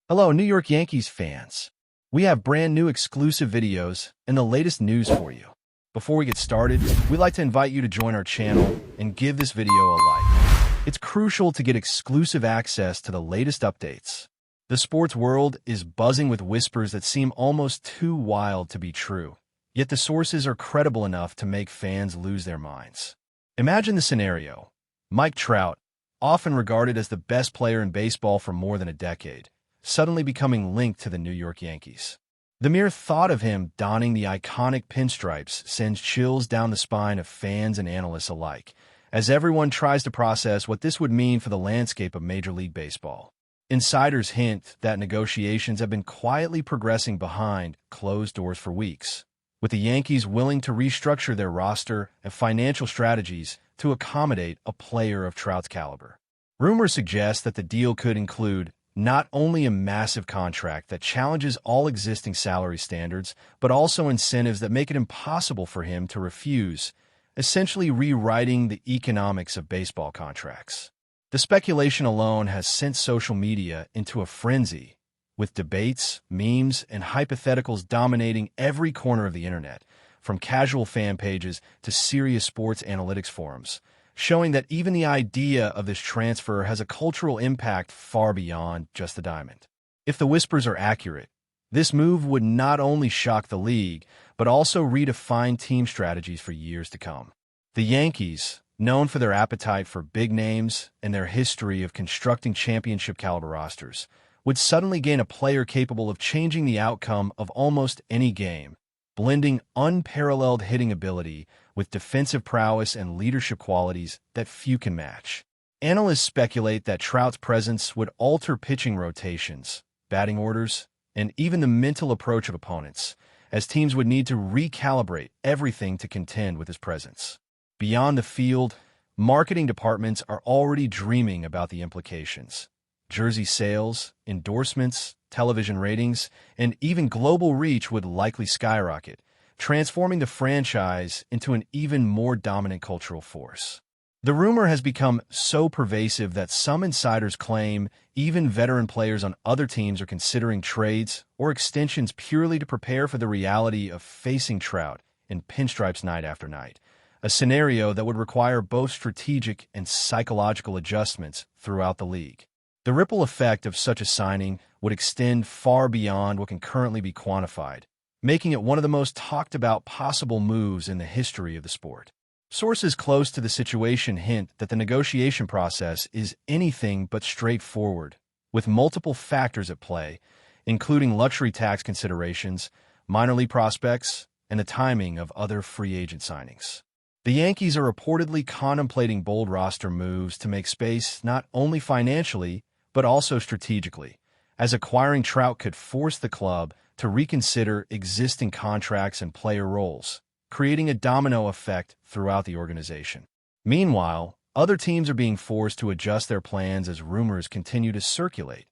Hello, New York Yankees fans. We have brand new exclusive videos and the latest news for you. Before we get started, we'd like to invite you to join our channel and give this video a like. It's crucial to get exclusive access to the latest updates. The sports world is buzzing with whispers that seem almost too wild to be true, yet the sources are credible enough to make fans lose their minds. Imagine the scenario. Mike Trout, often regarded as the best player in baseball for more than a decade, suddenly becoming linked to the New York Yankees. The mere thought of him donning the iconic pinstripes sends chills down the spine of fans and analysts alike, as everyone tries to process what this would mean for the landscape of Major League Baseball. Insiders hint that negotiations have been quietly progressing behind closed doors for weeks, with the Yankees willing to restructure their roster and financial strategies to accommodate a player of Trout's caliber. Rumors suggest that the deal could include not only a massive contract that challenges all existing salary standards, but also incentives that make it impossible for him to refuse, essentially rewriting the economics of baseball contracts. The speculation alone has sent social media into a frenzy, with debates, memes, and hypotheticals dominating every corner of the internet, from casual fan pages to serious sports analytics forums, showing that even the idea of this transfer has a cultural impact far beyond just the diamond. If the whispers are accurate, this move would not only shock the league, but also redefine team strategies for years to come. The Yankees, known for their appetite for big names and their history of constructing championship-caliber rosters, would suddenly gain a player capable of changing the outcome of almost any game, blending unparalleled hitting ability with defensive prowess and leadership qualities that few can match. Analysts speculate that Trout's presence would alter pitching rotations, batting orders, and even the mental approach of opponents, as teams would need to recalibrate everything to contend with his presence. Beyond the field, marketing departments are already dreaming about the implications. Jersey sales, endorsements, television ratings, and even global reach would likely skyrocket, transforming the franchise into an even more dominant cultural force. The rumor has become so pervasive that some insiders claim even veteran players on other teams are considering trades or extensions purely to prepare for the reality of facing Trout in pinstripes night after night, a scenario that would require both strategic and psychological adjustments throughout the league. The ripple effect of such a signing would extend far beyond what can currently be quantified, making it one of the most talked about possible moves in the history of the sport. Sources close to the situation hint that the negotiation process is anything but straightforward, with multiple factors at play, including luxury tax considerations, minor league prospects, and the timing of other free agent signings. The Yankees are reportedly contemplating bold roster moves to make space not only financially, but also strategically, as acquiring Trout could force the club to reconsider existing contracts and player roles, creating a domino effect throughout the organization. Meanwhile, other teams are being forced to adjust their plans as rumors continue to circulate,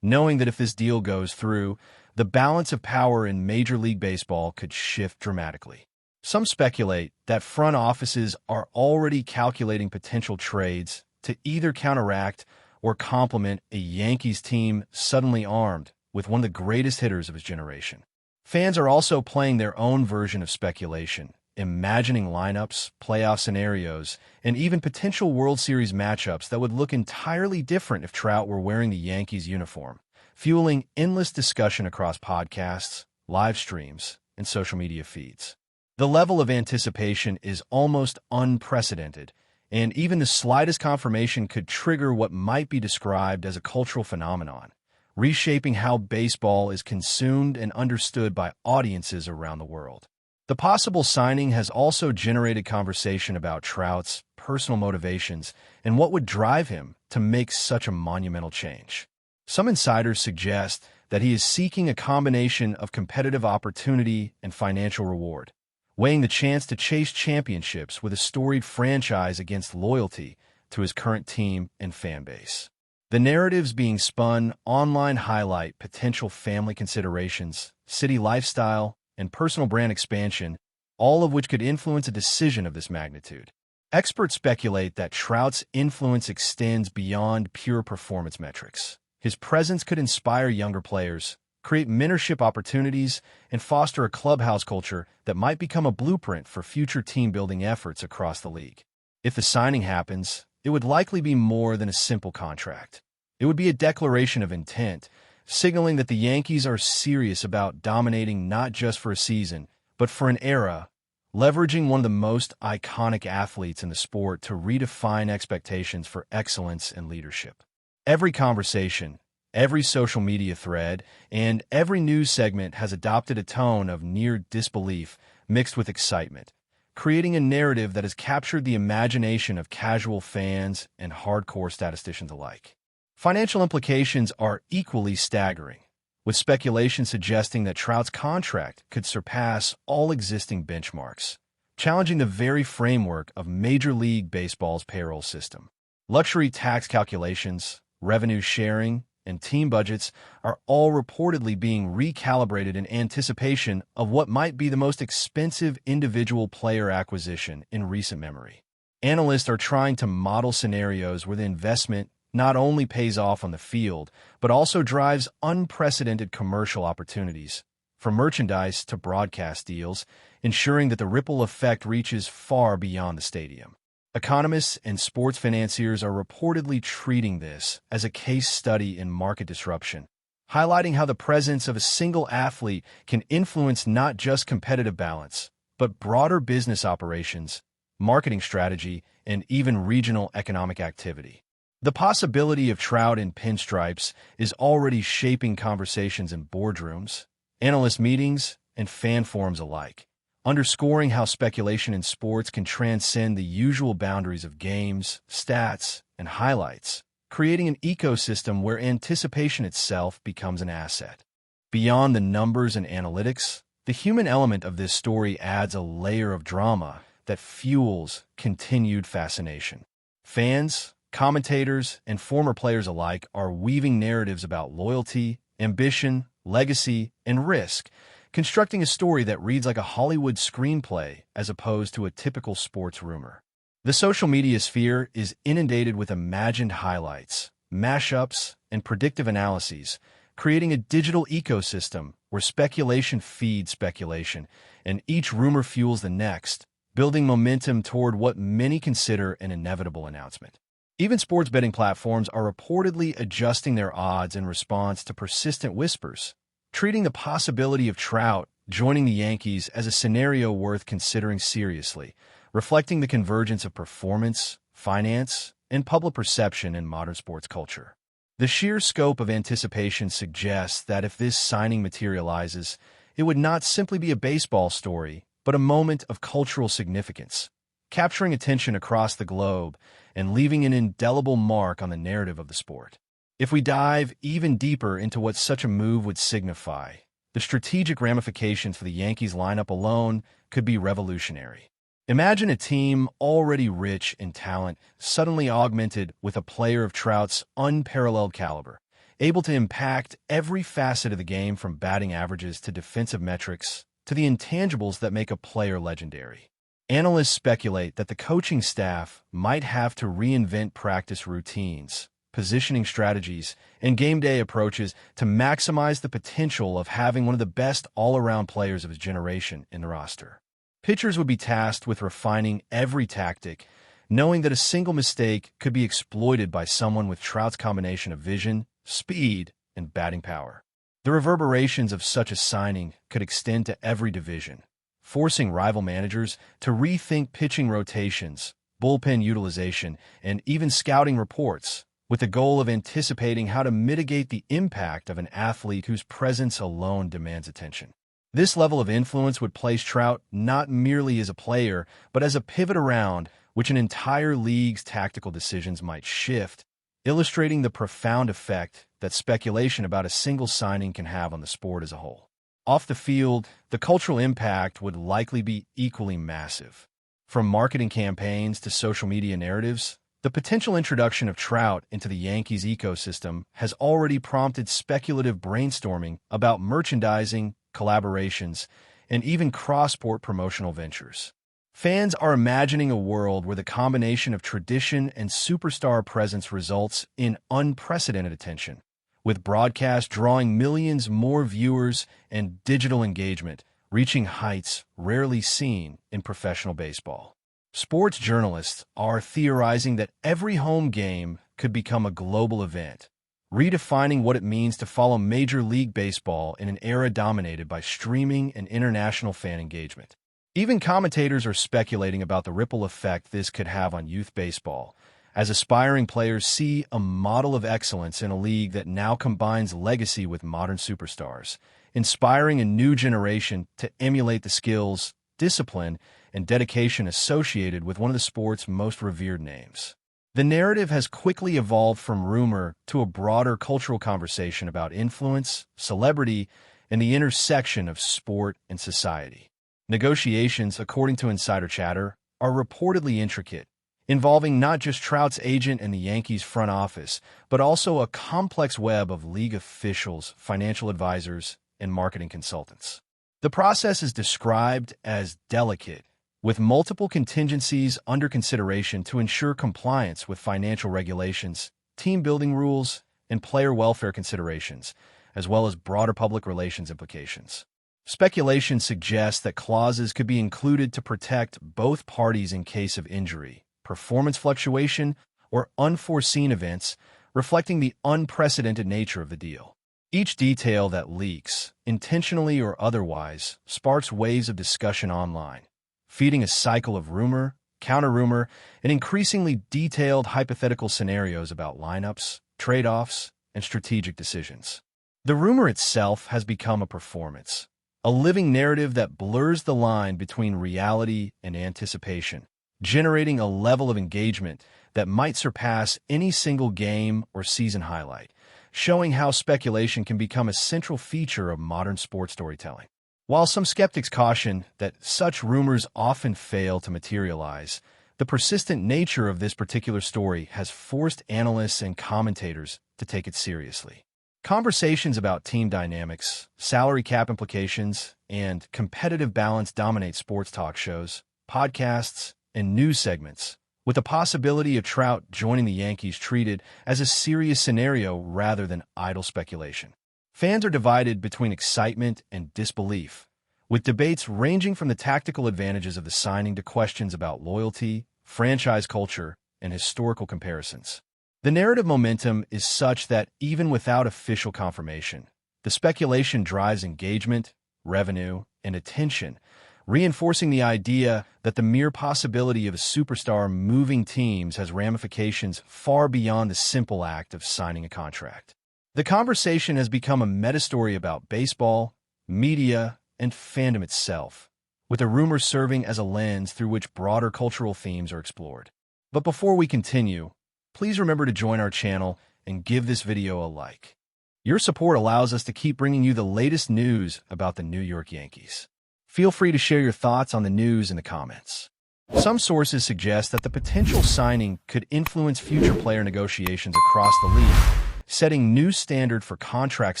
knowing that if this deal goes through, the balance of power in Major League Baseball could shift dramatically. Some speculate that front offices are already calculating potential trades to either counteract or complement a Yankees team suddenly armed with one of the greatest hitters of his generation. Fans are also playing their own version of speculation, imagining lineups, playoff scenarios, and even potential World Series matchups that would look entirely different if Trout were wearing the Yankees uniform, fueling endless discussion across podcasts, live streams, and social media feeds. The level of anticipation is almost unprecedented, and even the slightest confirmation could trigger what might be described as a cultural phenomenon, reshaping how baseball is consumed and understood by audiences around the world. The possible signing has also generated conversation about Trout's personal motivations and what would drive him to make such a monumental change. Some insiders suggest that he is seeking a combination of competitive opportunity and financial reward, weighing the chance to chase championships with a storied franchise against loyalty to his current team and fan base. The narratives being spun online highlight potential family considerations, city lifestyle, and personal brand expansion, all of which could influence a decision of this magnitude. Experts speculate that Trout's influence extends beyond pure performance metrics, His presence could inspire younger players, create mentorship opportunities, and foster a clubhouse culture that might become a blueprint for future team-building efforts across the league. If the signing happens, it would likely be more than a simple contract. It would be a declaration of intent, signaling that the Yankees are serious about dominating not just for a season, but for an era, leveraging one of the most iconic athletes in the sport to redefine expectations for excellence and leadership. Every conversation, every social media thread, and every news segment has adopted a tone of near disbelief mixed with excitement, creating a narrative that has captured the imagination of casual fans and hardcore statisticians alike. Financial implications are equally staggering, with speculation suggesting that Trout's contract could surpass all existing benchmarks, challenging the very framework of Major League Baseball's payroll system. Luxury tax calculations, revenue sharing, and team budgets are all reportedly being recalibrated in anticipation of what might be the most expensive individual player acquisition in recent memory. Analysts are trying to model scenarios where the investment not only pays off on the field, but also drives unprecedented commercial opportunities, from merchandise to broadcast deals, ensuring that the ripple effect reaches far beyond the stadium. Economists and sports financiers are reportedly treating this as a case study in market disruption, highlighting how the presence of a single athlete can influence not just competitive balance, but broader business operations, marketing strategy, and even regional economic activity. The possibility of Trout in pinstripes is already shaping conversations in boardrooms, analyst meetings, and fan forums alike, underscoring how speculation in sports can transcend the usual boundaries of games, stats, and highlights, creating an ecosystem where anticipation itself becomes an asset. Beyond the numbers and analytics, the human element of this story adds a layer of drama that fuels continued fascination. Fans, commentators, and former players alike are weaving narratives about loyalty, ambition, legacy, and risk, constructing a story that reads like a Hollywood screenplay as opposed to a typical sports rumor. The social media sphere is inundated with imagined highlights, mashups, and predictive analyses, creating a digital ecosystem where speculation feeds speculation, and each rumor fuels the next, building momentum toward what many consider an inevitable announcement. Even sports betting platforms are reportedly adjusting their odds in response to persistent whispers, treating the possibility of Trout joining the Yankees as a scenario worth considering seriously, reflecting the convergence of performance, finance, and public perception in modern sports culture. The sheer scope of anticipation suggests that if this signing materializes, it would not simply be a baseball story, but a moment of cultural significance, capturing attention across the globe and leaving an indelible mark on the narrative of the sport. If we dive even deeper into what such a move would signify, the strategic ramifications for the Yankees lineup alone could be revolutionary. Imagine a team already rich in talent suddenly augmented with a player of Trout's unparalleled caliber, able to impact every facet of the game from batting averages to defensive metrics to the intangibles that make a player legendary. Analysts speculate that the coaching staff might have to reinvent practice routines, positioning strategies, and game day approaches to maximize the potential of having one of the best all-around players of his generation in the roster. Pitchers would be tasked with refining every tactic, knowing that a single mistake could be exploited by someone with Trout's combination of vision, speed, and batting power. The reverberations of such a signing could extend to every division, forcing rival managers to rethink pitching rotations, bullpen utilization, and even scouting reports, with the goal of anticipating how to mitigate the impact of an athlete whose presence alone demands attention. This level of influence would place Trout not merely as a player, but as a pivot around which an entire league's tactical decisions might shift, illustrating the profound effect that speculation about a single signing can have on the sport as a whole. Off the field, the cultural impact would likely be equally massive. From marketing campaigns to social media narratives, the potential introduction of Trout into the Yankees ecosystem has already prompted speculative brainstorming about merchandising, collaborations, and even cross-sport promotional ventures. Fans are imagining a world where the combination of tradition and superstar presence results in unprecedented attention, with broadcast drawing millions more viewers and digital engagement reaching heights rarely seen in professional baseball. Sports journalists are theorizing that every home game could become a global event, redefining what it means to follow Major League Baseball in an era dominated by streaming and international fan engagement. Even commentators are speculating about the ripple effect this could have on youth baseball, as aspiring players see a model of excellence in a league that now combines legacy with modern superstars, inspiring a new generation to emulate the skills, discipline, and dedication associated with one of the sport's most revered names. The narrative has quickly evolved from rumor to a broader cultural conversation about influence, celebrity, and the intersection of sport and society. Negotiations, according to insider chatter, are reportedly intricate, involving not just Trout's agent and the Yankees' front office, but also a complex web of league officials, financial advisors, and marketing consultants. The process is described as delicate, with multiple contingencies under consideration to ensure compliance with financial regulations, team-building rules, and player welfare considerations, as well as broader public relations implications. Speculation suggests that clauses could be included to protect both parties in case of injury, performance fluctuation, or unforeseen events, reflecting the unprecedented nature of the deal. Each detail that leaks, intentionally or otherwise, sparks waves of discussion online, feeding a cycle of rumor, counter-rumor, and increasingly detailed hypothetical scenarios about lineups, trade-offs, and strategic decisions. The rumor itself has become a performance, a living narrative that blurs the line between reality and anticipation, generating a level of engagement that might surpass any single game or season highlight, showing how speculation can become a central feature of modern sports storytelling. While some skeptics caution that such rumors often fail to materialize, the persistent nature of this particular story has forced analysts and commentators to take it seriously. Conversations about team dynamics, salary cap implications, and competitive balance dominate sports talk shows, podcasts, and news segments, with the possibility of Trout joining the Yankees treated as a serious scenario rather than idle speculation. Fans are divided between excitement and disbelief, with debates ranging from the tactical advantages of the signing to questions about loyalty, franchise culture, and historical comparisons. The narrative momentum is such that even without official confirmation, the speculation drives engagement, revenue, and attention, reinforcing the idea that the mere possibility of a superstar moving teams has ramifications far beyond the simple act of signing a contract. The conversation has become a meta-story about baseball, media, and fandom itself, with the rumor serving as a lens through which broader cultural themes are explored. But before we continue, please remember to join our channel and give this video a like. Your support allows us to keep bringing you the latest news about the New York Yankees. Feel free to share your thoughts on the news in the comments. Some sources suggest that the potential signing could influence future player negotiations across the league, setting new standard for contract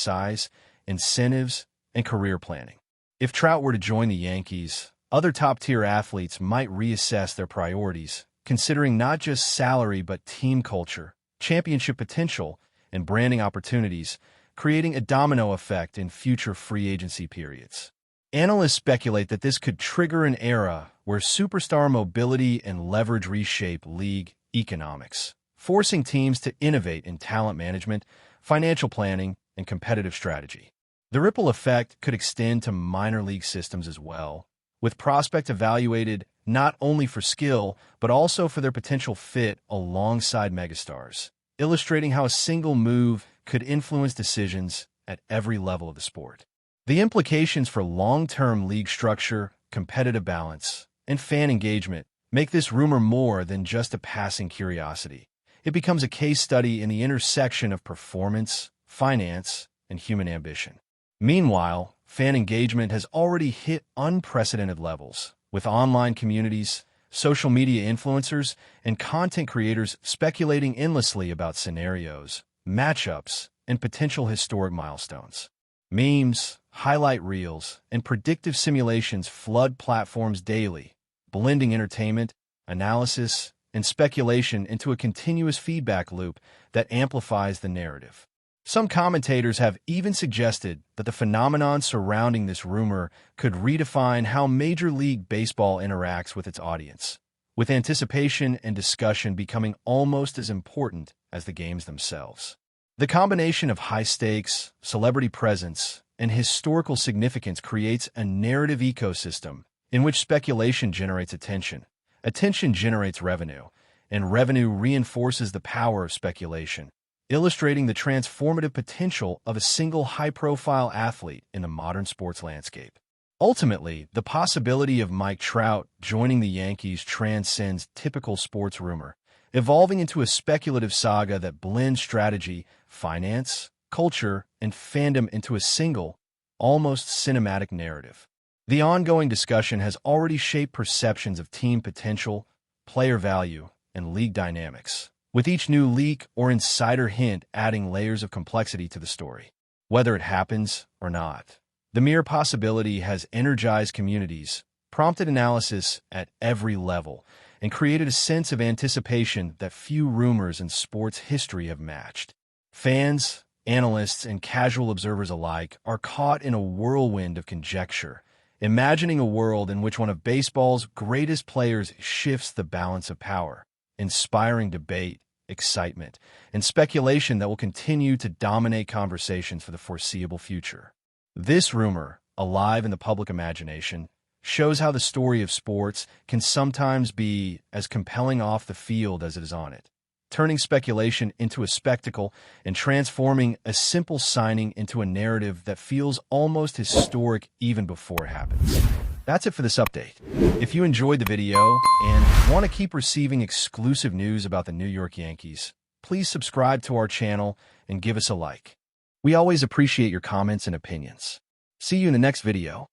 size, incentives, and career planning. If Trout were to join the Yankees, other top-tier athletes might reassess their priorities, considering not just salary but team culture, championship potential, and branding opportunities, creating a domino effect in future free agency periods. Analysts speculate that this could trigger an era where superstar mobility and leverage reshape league economics, forcing teams to innovate in talent management, financial planning, and competitive strategy. The ripple effect could extend to minor league systems as well, with prospects evaluated not only for skill, but also for their potential fit alongside megastars, illustrating how a single move could influence decisions at every level of the sport. The implications for long-term league structure, competitive balance, and fan engagement make this rumor more than just a passing curiosity. It becomes a case study in the intersection of performance, finance, and human ambition. Meanwhile, fan engagement has already hit unprecedented levels, with online communities, social media influencers, and content creators speculating endlessly about scenarios, matchups, and potential historic milestones. Memes, highlight reels, and predictive simulations flood platforms daily, blending entertainment, analysis, and speculation into a continuous feedback loop that amplifies the narrative. Some commentators have even suggested that the phenomenon surrounding this rumor could redefine how Major League Baseball interacts with its audience, with anticipation and discussion becoming almost as important as the games themselves. The combination of high stakes, celebrity presence, and historical significance creates a narrative ecosystem in which speculation generates attention, attention generates revenue, and revenue reinforces the power of speculation, illustrating the transformative potential of a single high-profile athlete in the modern sports landscape. Ultimately, the possibility of Mike Trout joining the Yankees transcends typical sports rumor, evolving into a speculative saga that blends strategy, finance, culture, and fandom into a single, almost cinematic narrative. The ongoing discussion has already shaped perceptions of team potential, player value, and league dynamics, with each new leak or insider hint adding layers of complexity to the story. Whether it happens or not, the mere possibility has energized communities, prompted analysis at every level, and created a sense of anticipation that few rumors in sports history have matched. Fans, analysts, and casual observers alike are caught in a whirlwind of conjecture, imagining a world in which one of baseball's greatest players shifts the balance of power, inspiring debate, excitement, and speculation that will continue to dominate conversations for the foreseeable future. This rumor, alive in the public imagination, shows how the story of sports can sometimes be as compelling off the field as it is on it, turning speculation into a spectacle and transforming a simple signing into a narrative that feels almost historic even before it happens. That's it for this update. If you enjoyed the video and want to keep receiving exclusive news about the New York Yankees, please subscribe to our channel and give us a like. We always appreciate your comments and opinions. See you in the next video.